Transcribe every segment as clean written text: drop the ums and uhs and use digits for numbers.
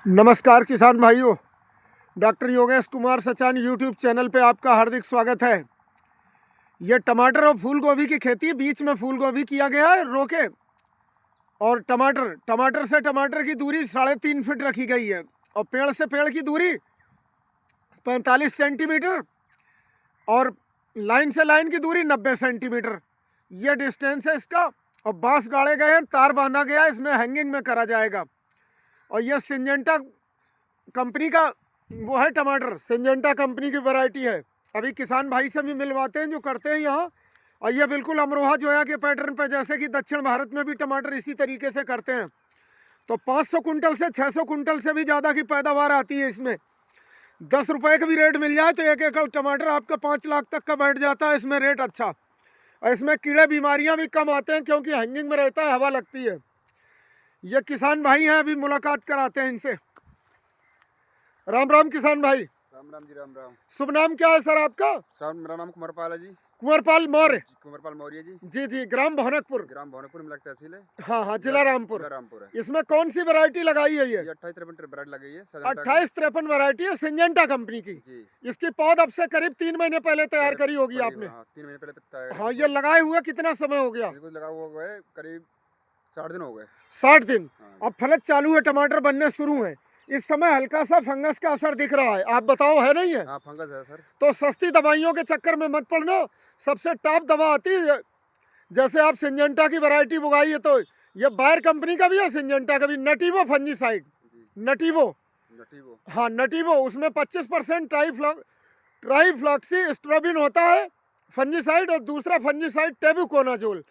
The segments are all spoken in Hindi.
नमस्कार किसान भाइयों, doctor Yogesh Kumar Sachan YouTube channel पे आपका हार्दिक स्वागत है। ये टमाटर और फूल गोभी की खेती, बीच में फूल गोभी किया गया है रोके, और टमाटर से टमाटर की दूरी 3.5 फीट रखी गई है, और पेड़ से पेड़ की दूरी 45 सेंटीमीटर, और लाइन से लाइन की दूरी 90 सेंटीमीटर ये डिस्टेंस है इसका। और बांस गाड़े गए हैं, तार बांधा गया है, इसमें हैंगिंग में करा जाएगा। और यह सिंजेंटा कंपनी का वो है, टमाटर सिंजेंटा कंपनी की वैरायटी है। अभी किसान भाई से भी मिलवाते हैं जो करते हैं यहाँ। और ये बिल्कुल अमरोहा जोया के पैटर्न पे, जैसे कि दक्षिण भारत में भी टमाटर इसी तरीके से करते हैं। तो 500 कुंटल से 600 कुंटल से भी ज़्यादा की पैदावार आती है इसमें। 10 रुपये का भी रेट मिल जाए तो 1 एकड़ टमाटर आपका 5 लाख तक का बैठ जाता है इसमें रेट अच्छा। और इसमें कीड़े बीमारियाँ भी कम आते हैं क्योंकि हैंगिंग में रहता है, हवा लगती है। ये किसान भाई हैं, अभी मुलाकात कराते हैं इनसे। राम राम किसान भाई। राम राम जी, राम राम। शुभ नाम क्या है सर आपका? सर मेरा नाम कुंवरपाल है जी। कुंवरपाल मौर्य। कुंवरपाल मौर्य जी। जी जी, ग्राम भवनकपुर। ग्राम भवनपुर में लगता है तहसील है। हाँ हाँ, जिला रामपुर। जिला रामपुर है। इसमें कौन सी वैरायटी लगाई है? ये 28-53 वैरायटी लगी है। 28-53 वैरायटी है सिंजेंटा कंपनी की जी। इसकी पौध अब से करीब 3 महीने पहले तैयार करी होगी आपने। 3 महीने पहले हाँ, ये लगाए हुए कितना समय हो गया? बिल्कुल लगा हुआ है, करीब 60 दिन हो गए। 60 दिन। हाँ। अब फलक चालू है, टमाटर बनने शुरू है। इस समय हल्का सा फंगस का असर दिख रहा है, आप बताओ है नहीं है? हाँ, फंगस है सर। तो सस्ती दवाइयों के चक्कर में मत पड़ना, सबसे टॉप दवा आती है। जैसे आप सिंजेंटा की वैरायटी उगाई है तो ये बायर कंपनी का भी है, सिंजेंटा का भी, नटीवो फंजीसाइड। नटीवो, हाँ नटीवो, उसमें 25% ट्राइफ्लॉक्सी स्ट्रोबिन होता है फंजीसाइड, और दूसरा फंजीसाइड टेबुकोनाजोल।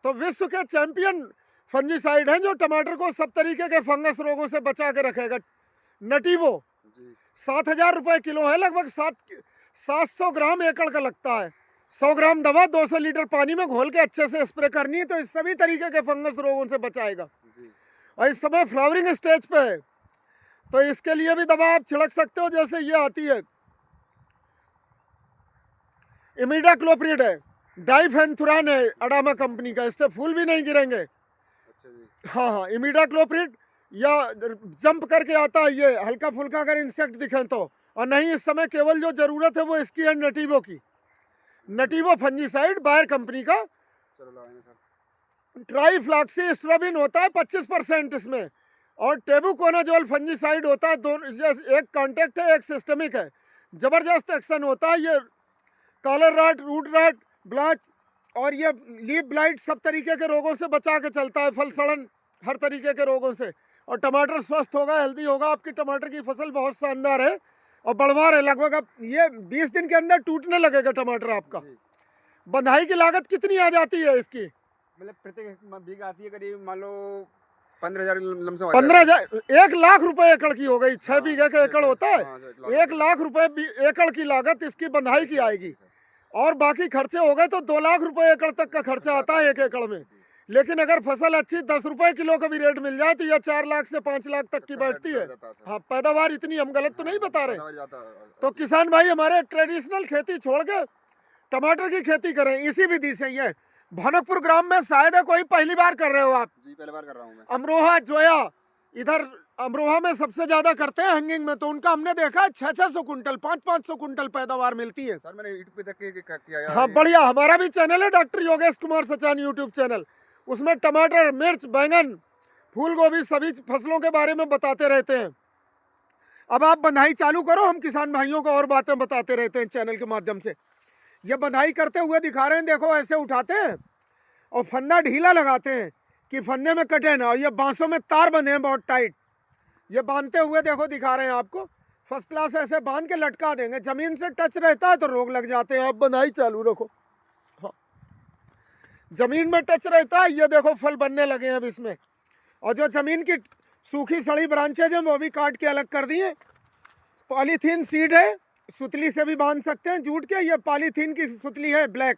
तो विश्व के चैंपियन फंजीसाइड हैं जो टमाटर को सब तरीके के फंगस रोगों से बचा के रखेगा। नटीवो 7,000 रुपये किलो है, लगभग 700 ग्राम एकड़ का लगता है। 100 ग्राम दवा 200 लीटर पानी में घोल के अच्छे से स्प्रे करनी है, तो इस सभी तरीके के फंगस रोगों से बचाएगा। और इस समय फ्लावरिंग स्टेज पे है, तो इसके लिए भी दवा आप छिड़क सकते हो। जैसे ये आती है इमिडाक्लोप्रिड है, डाइफेंथुरान है अडामा कंपनी का, इससे फूल भी नहीं गिरेंगे। अच्छा जी। हाँ हाँ, इमिडाक्लोप्रिड, या जंप करके आता है ये, हल्का फुल्का अगर इंसेक्ट दिखे तो। और नहीं, इस समय केवल जो जरूरत है वो इसकी है नटीवो की। नटीवो फंजीसाइड बायर कंपनी का। चलो लगाएंगे सर। ट्राइफ्लॉक्सी स्ट्रोबिन होता है 25% इसमें, और टेबुकोनाजोल फंजीसाइड होता है। दोनों एक कॉन्टेक्ट है, एक सिस्टमिक है, जबरदस्त एक्शन होता है। ये कॉलर राट, रूट राट, ब्लाच और ये लीफ ब्लाइट सब तरीके के रोगों से बचा के चलता है, फल सड़न, हर तरीके के रोगों से। और टमाटर स्वस्थ होगा, हेल्दी होगा। आपकी टमाटर की फसल बहुत शानदार है और बढ़वार है। लगभग अब ये 20 दिन के अंदर टूटने लगेगा टमाटर आपका। बंधाई की लागत कितनी आ जाती है इसकी? मतलब प्रत्येक बीघा आती है करीब मान लो 15,000 लमसम। 15,000, 1 लाख रुपए एकड़ की हो गई। 6 बीघे का एकड़ होता है। हाँ, 1 लाख रुपए एकड़ की लागत इसकी बंधाई की आएगी, और बाकी खर्चे हो गए तो 2 लाख रुपए एकड़ तक का खर्चा आता है 1 एकड़ में। लेकिन अगर फसल अच्छी 10 रुपए किलो का भी रेट मिल जाए तो यह 4 लाख से 5 लाख तक की बैठती है। हाँ, पैदावार इतनी, हम गलत तो नहीं बता रहे। तो किसान भाई हमारे ट्रेडिशनल खेती छोड़ के टमाटर की खेती करें इसी विधि से। ये भवनकपुर ग्राम में शायद है कोई पहली बार कर रहे हो आप? जी, पहली बार कर रहा हूँ मैं। अमरोहा जोया, इधर अमरोहा में सबसे ज्यादा करते हैं हैंगिंग में, तो उनका हमने देखा है 600-600 कुंटल, 500-500 कुंटल पैदावार मिलती है। सर मैंने यूट्यूब पे देख के किया है। हाँ बढ़िया, हमारा भी चैनल है doctor Yogesh Kumar Sachan YouTube channel. उसमें टमाटर, मिर्च, बैंगन, फूल गोभी, सभी फसलों के बारे में बताते रहते हैं। अब आप बंधाई चालू करो, हम किसान भाइयों को और बातें बताते रहते हैं चैनल के माध्यम से। ये बंधाई करते हुए दिखा रहे हैं, देखो ऐसे उठाते हैं और फंदा ढीला लगाते हैं कि फंदे में कटे ना। और ये बांसों में तार बंधे हैं बहुत टाइट, ये बांधते हुए देखो दिखा रहे हैं आपको। फर्स्ट क्लास ऐसे बांध के लटका देंगे, जमीन से टच रहता है तो रोग लग जाते हैं। आप बंधाई चालू रखो। हाँ, जमीन में टच रहता है, ये देखो फल बनने लगे हैं अब इसमें। और जो जमीन की सूखी सड़ी ब्रांचेज हैं वो भी काट के अलग कर दिए। पॉलीथीन सीड है, सुतली से भी बांध सकते हैं, जूट के। ये पॉलीथीन की सुतली है ब्लैक,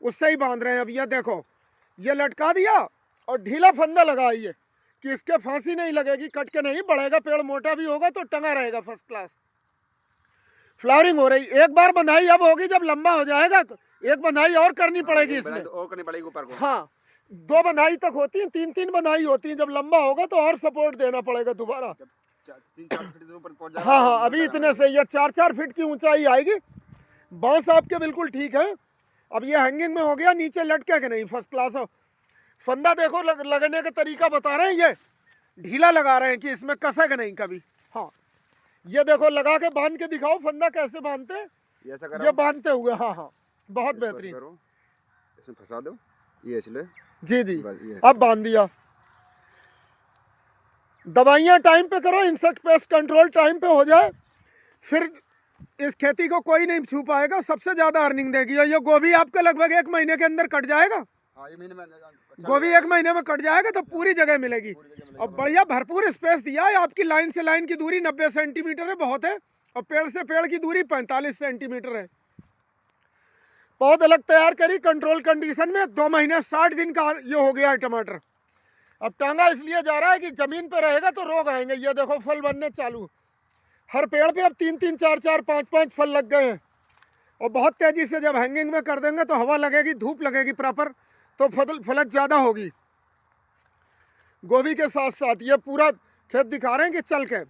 उससे ही बांध रहे हैं। अब ये देखो, ये लटका दिया और ढीला फंदा लगाइए कि इसके फांसी नहीं लगेगी, कट के नहीं बढ़ेगा। पेड़ मोटा भी होगा तो टंगा रहेगा फर्स्ट क्लास। फ्लावरिंग हो रही, एक बार बंधाई अब होगी, जब लंबा हो जाएगा तो एक बंधाई और करनी पड़ेगी इसमें। और करनी पड़ेगी ऊपर को। हाँ, 2 बंधाई तक होती है, 3-3 बंधाई होती है। जब लंबा होगा तो और सपोर्ट देना पड़ेगा दोबारा। 3-4 फीट से ऊपर पहुंच जाएगा। हाँ हाँ, अभी इतने से ये 4-4 फीट की ऊंचाई आएगी। बांस आपके बिल्कुल ठीक है। अब ये हैंगिंग में हो गया, नीचे लटके के नहीं, फर्स्ट क्लास हो। फंदा देखो लगने का तरीका बता रहे हैं, ये ढीला लगा रहे हैं कि इसमें कसेगा नहीं कभी। हाँ, ये देखो लगा के बांध के दिखाओ फंदा कैसे बांधते हैं, ये ऐसा करो, ये बांधते हुए। हाँ हाँ, बहुत इसको ऐसे बेहतरीन। करो, इसमें फंसा दो, ये इसलिए जी जी, बस ये। अब बांध दिया। दवाइयाँ टाइम पे करो, इंसेक्ट पेस्ट कंट्रोल टाइम पे हो जाए, फिर इस खेती को कोई नहीं छू पाएगा। सबसे ज़्यादा अर्निंग देगी। और ये गोभी आपका लगभग 1 महीने के अंदर कट जाएगा। हाँ, ये महीने में गोभी 1 महीने में कट जाएगा तो पूरी जगह मिलेगी। और बढ़िया भरपूर स्पेस दिया है। आपकी लाइन से लाइन की दूरी 90 सेंटीमीटर है, बहुत है। और पेड़ से पेड़ की दूरी 45 सेंटीमीटर है। पौध अलग तैयार करी कंट्रोल कंडीशन में। 2 महीने 60 दिन का ये हो गया है टमाटर। अब टांगा इसलिए जा रहा है कि जमीन पे रहेगा तो रोग आएंगे। ये देखो फल बनने चालू, हर पेड़ पे अब 3-3, 4-4, 5-5 फल लग गए हैं। और बहुत तेजी से जब हैंगिंग में कर देंगे तो हवा लगेगी, धूप लगेगी प्रॉपर, तो फलत ज़्यादा होगी। गोभी के साथ साथ ये पूरा खेत दिखा रहे हैं कि चल के।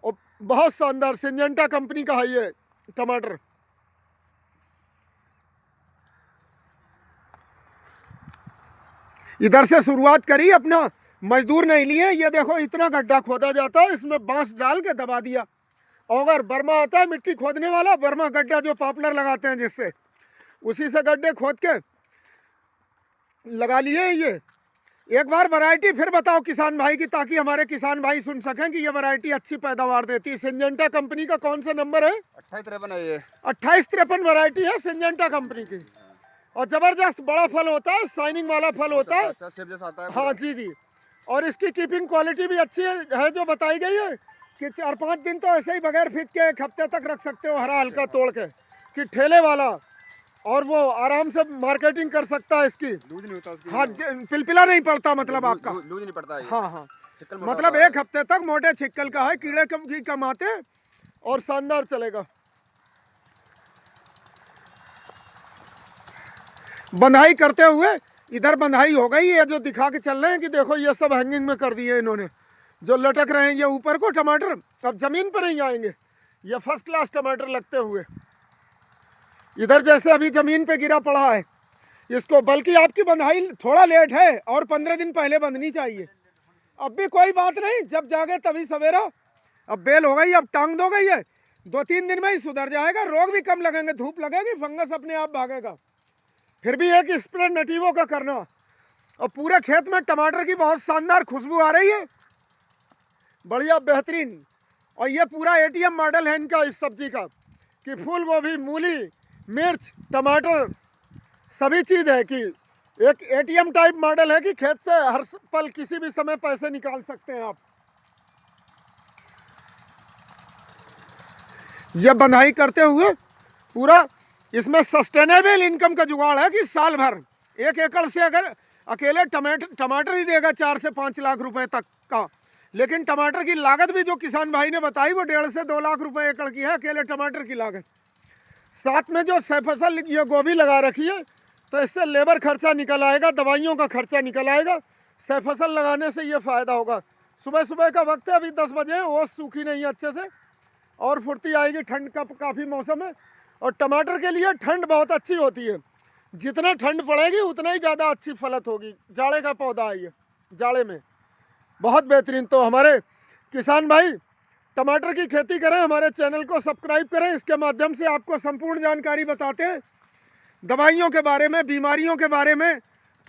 और बहुत शानदार सिंजेंटा कंपनी का है ये टमाटर। इधर से शुरुआत करी, अपना मजदूर नहीं लिए। ये देखो इतना गड्ढा खोदा जाता है, इसमें बांस डाल के दबा दिया। और बर्मा आता है मिट्टी खोदने वाला, बर्मा गड्ढा जो पॉपुलर लगाते हैं जिससे, उसी से गड्ढे खोद के लगा लिए ये। एक बार वैरायटी फिर बताओ किसान भाई की, ताकि हमारे किसान भाई सुन सकें कि ये वैरायटी अच्छी पैदावार देती है। सिंजेंटा कंपनी का कौन सा नंबर है? 2853 है ये। 2853 वैरायटी है सिंजेंटा कंपनी की। और जबरदस्त बड़ा फल होता है, शाइनिंग वाला फल होता है। अच्छा सेब जैसा आता है। हाँ जी जी। और इसकी कीपिंग क्वालिटी भी अच्छी है जो बताई गई है कि 4-5 दिन तो ऐसे ही बगैर फ्रिज के 1 हफ्ते तक रख सकते हो, हरा हल्का तोड़ के, कि ठेले वाला और वो आराम से मार्केटिंग कर सकता है इसकी। लूज नहीं होता उसकी। हाँ, पिलपिला नहीं पड़ता मतलब आपका। लूज नहीं पड़ता है। हाँ हाँ, चिक्कल मोटा मतलब होता है। 1 हफ्ते तक मोटे छिक्कल का है, कीड़े कम आते और शानदार चलेगा। बंधाई करते हुए इधर बंधाई हो गई है, जो दिखा के चल रहे हैं कि देखो ये सब हैंगिंग में कर दिए इन्होंने, जो लटक रहे हैं ये ऊपर को टमाटर। अब जमीन पर नहीं आएंगे, ये फर्स्ट क्लास टमाटर लगते हुए। इधर जैसे अभी जमीन पे गिरा पड़ा है इसको, बल्कि आपकी बंधाई थोड़ा लेट है और 15 दिन पहले बंधनी चाहिए। अब भी कोई बात नहीं, जब जागे तभी सवेरा। अब बेल हो गई, अब टांग दो गई है, 2-3 दिन में ही सुधर जाएगा। रोग भी कम लगेंगे, धूप लगेगी, फंगस अपने आप भागेगा। फिर भी एक स्प्रे नटीवो का करना। और पूरे खेत में टमाटर की बहुत शानदार खुशबू आ रही है, बढ़िया बेहतरीन। और ये पूरा एटीएम मॉडल है इनका इस सब्जी का, कि फूल गोभी, मूली, मिर्च, टमाटर सभी चीज़ है। कि एक एटीएम टाइप मॉडल है कि खेत से हर पल किसी भी समय पैसे निकाल सकते हैं आप। यह बंधाई करते हुए पूरा इसमें सस्टेनेबल इनकम का जुगाड़ है कि साल भर 1 एकड़ से अगर अकेले टमाटर ही देगा 4 से 5 लाख रुपए तक का। लेकिन टमाटर की लागत भी जो किसान भाई ने बताई वो 1.5 से 2 लाख रुपए एकड़ की है, अकेले टमाटर की लागत। साथ में जो सैफसल ये गोभी लगा रखी है तो इससे लेबर खर्चा निकल आएगा, दवाइयों का खर्चा निकल आएगा। सैफसल लगाने से ये फ़ायदा होगा। सुबह सुबह का वक्त है, अभी 10 बजे है, ओस सूखी नहीं है अच्छे से, और फुर्ती आएगी। ठंड का काफ़ी मौसम है और टमाटर के लिए ठंड बहुत अच्छी होती है। जितना ठंड पड़ेगी उतना ही ज़्यादा अच्छी फलत होगी। जाड़े का पौधा है ये, जाड़े में बहुत बेहतरीन। तो हमारे किसान भाई टमाटर की खेती करें, हमारे चैनल को सब्सक्राइब करें। इसके माध्यम से आपको संपूर्ण जानकारी बताते हैं दवाइयों के बारे में, बीमारियों के बारे में,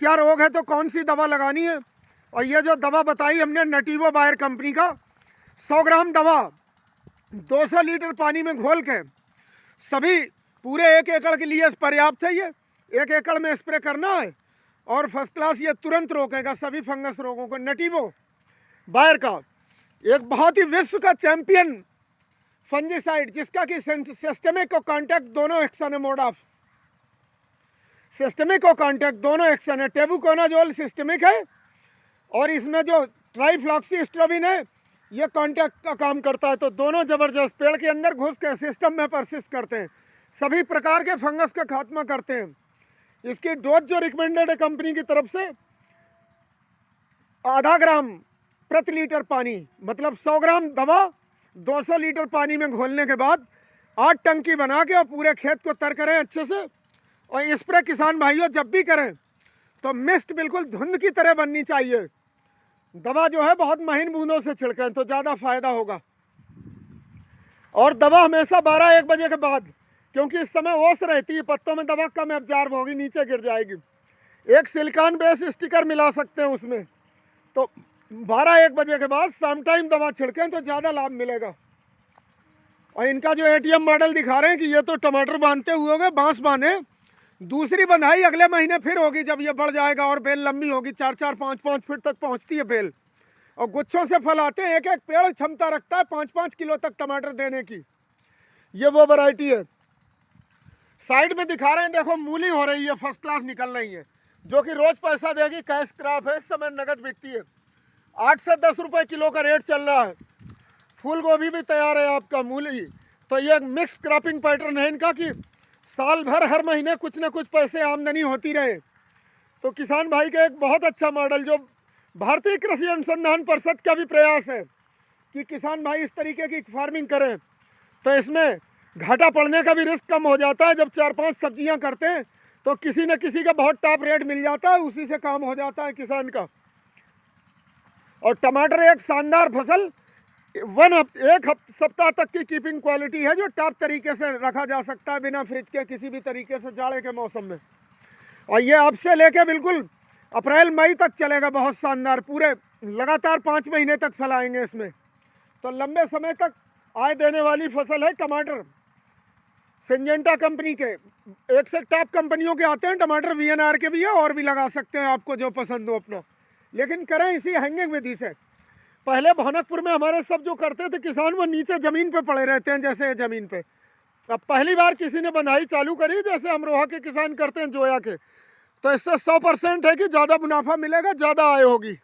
क्या रोग है तो कौन सी दवा लगानी है। और ये जो दवा बताई हमने नटीवो बायर कंपनी का, 100 ग्राम दवा 200 लीटर पानी में घोल के सभी पूरे 1 एकड़ के लिए पर्याप्त है। ये 1 एकड़ में स्प्रे करना है और फर्स्ट क्लास ये तुरंत रोकेगा सभी फंगस रोगों को। नटीवो बायर का एक बहुत ही विश्व का चैंपियन फंजीसाइड, जिसका कि सिस्टमिक और कॉन्टैक्ट दोनों एक्शन है। मोड ऑफ सिस्टमिक और कॉन्टैक्ट दोनों एक्शन है। टेबुकोनाजोल सिस्टमिक है और इसमें जो ट्राइफ्लॉक्सीस्ट्रोबिन है ये कॉन्टैक्ट का काम करता है। तो दोनों जबरदस्त पेड़ के अंदर घुस के सिस्टम में परसिस्ट करते हैं, सभी प्रकार के फंगस का खात्मा करते हैं। इसकी डोज जो रिकमेंडेड है कंपनी की तरफ से आधा ग्राम प्रति लीटर पानी, मतलब 100 ग्राम दवा 200 लीटर पानी में घोलने के बाद 8 टंकी बना के और पूरे खेत को तर करें अच्छे से। और स्प्रे किसान भाइयों जब भी करें तो मिस्ट बिल्कुल धुंध की तरह बननी चाहिए। दवा जो है बहुत महीन बूंदों से छिड़कें तो ज़्यादा फायदा होगा। और दवा हमेशा 12-1 बजे के बाद, क्योंकि इस समय ओस रहती है, पत्तों में दवा कम एब्जॉर्ब होगी, नीचे गिर जाएगी। एक सिलिकॉन बेस स्टिकर मिला सकते हैं उसमें। तो 12-1 बजे के बाद शाम टाइम दवा छिड़कें तो ज़्यादा लाभ मिलेगा। और इनका जो ATM मॉडल दिखा रहे हैं कि ये तो टमाटर बांधते हुए होंगे, बांस बांधे, दूसरी बंधाई अगले महीने फिर होगी जब ये बढ़ जाएगा और बेल लंबी होगी, 4-4, 5-5 फीट तक पहुंचती है बेल। और गुच्छों से फल आते हैं, एक एक पेड़ क्षमता रखता है 5-5 किलो तक टमाटर देने की। ये वो वैरायटी है। साइड में दिखा रहे हैं, देखो मूली हो रही है, फर्स्ट क्लास निकल रही है, जो कि रोज पैसा देगी। कैश क्रॉप है, इस समय नगद बिकती है। 8 से 10 रुपए किलो का रेट चल रहा है। फूल गोभी भी तैयार है आपका, मूली। तो ये मिक्स क्रॉपिंग पैटर्न है इनका कि साल भर हर महीने कुछ ना कुछ पैसे आमदनी होती रहे। तो किसान भाई का एक बहुत अच्छा मॉडल, जो भारतीय कृषि अनुसंधान परिषद का भी प्रयास है कि किसान भाई इस तरीके की फार्मिंग करें। तो इसमें घाटा पड़ने का भी रिस्क कम हो जाता है। जब 4-5 सब्जियां करते हैं तो किसी न किसी का बहुत टॉप रेट मिल जाता है, उसी से काम हो जाता है किसान का। और टमाटर एक शानदार फसल, एक सप्ताह तक की कीपिंग क्वालिटी है, जो टॉप तरीके से रखा जा सकता है बिना फ्रिज के, किसी भी तरीके से जाड़े के मौसम में। और ये अब से लेके बिल्कुल अप्रैल मई तक चलेगा, बहुत शानदार। पूरे लगातार 5 महीने तक फैलाएंगे इसमें। तो लंबे समय तक आय देने वाली फसल है टमाटर। सिंजेंटा कंपनी के, एक से टॉप कंपनियों के आते हैं टमाटर, VNR के भी है, और भी लगा सकते हैं आपको जो पसंद हो अपना। लेकिन करें इसी हैंगिंग विधि से। पहले भौनकपुर में हमारे सब जो करते थे किसान, वो नीचे ज़मीन पे पड़े रहते हैं, जैसे ज़मीन पे। अब पहली बार किसी ने बंधाई चालू करी, जैसे अमरोहा के किसान करते हैं, जोया के, तो इससे 100% है कि ज़्यादा मुनाफा मिलेगा, ज़्यादा आय होगी।